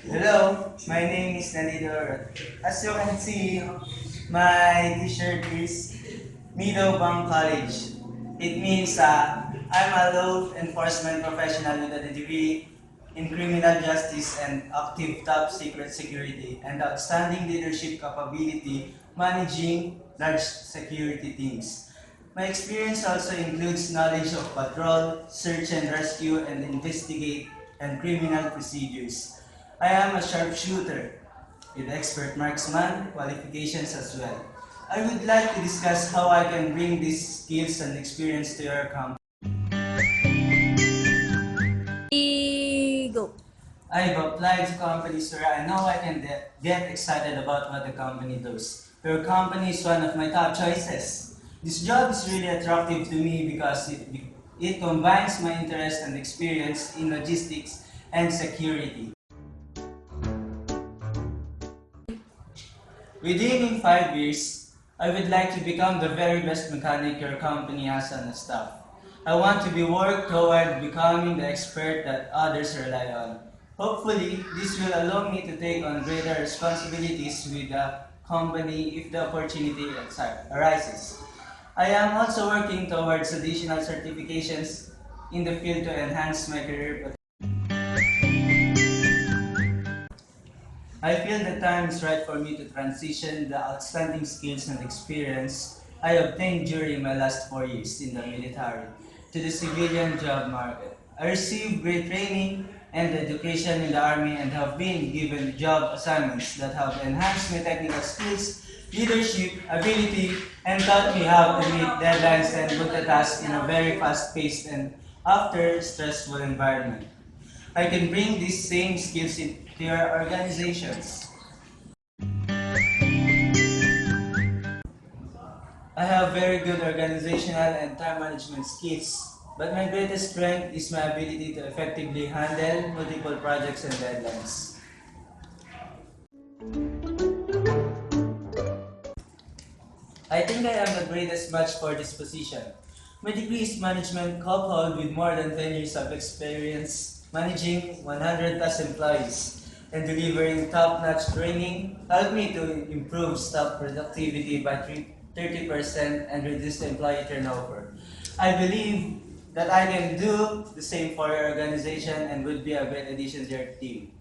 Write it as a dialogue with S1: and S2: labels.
S1: Hello, my name is Nalidor. As you can see, my t-shirt is Mido Bang College. It means I'm a law enforcement professional with a degree in criminal justice and active top secret security and outstanding leadership capability managing large security teams. My experience also includes knowledge of patrol, search and rescue, and investigate and criminal procedures. I am a sharpshooter with expert marksman qualifications as well. I would like to discuss how I can bring these skills and experience to your company.
S2: Go.
S1: I've applied to companies where I know I can get excited about what the company does. Your company is one of my top choices. This job is really attractive to me because it combines my interest and experience in logistics and security. Within 5 years, I would like to become the very best mechanic your company has on the staff. I want to be work toward becoming the expert that others rely on. Hopefully, this will allow me to take on greater responsibilities with the company if the opportunity arises. I am also working towards additional certifications in the field to enhance my career. I feel the time is right for me to transition the outstanding skills and experience I obtained during my last 4 years in the military to the civilian job market. I received great training and education in the Army and have been given job assignments that have enhanced my technical skills, leadership, ability, and taught me how to meet deadlines and multitask in a very fast-paced and after stressful environment. I can bring these same skills into your organizations. I have very good organizational and time management skills, but my greatest strength is my ability to effectively handle multiple projects and deadlines. I think I am the greatest match for this position. My degree is management coupled with more than 10 years of experience managing 100 plus employees and delivering top-notch training helped me to improve staff productivity by 30% and reduce employee turnover. I believe that I can do the same for your organization and would be a great addition to your team.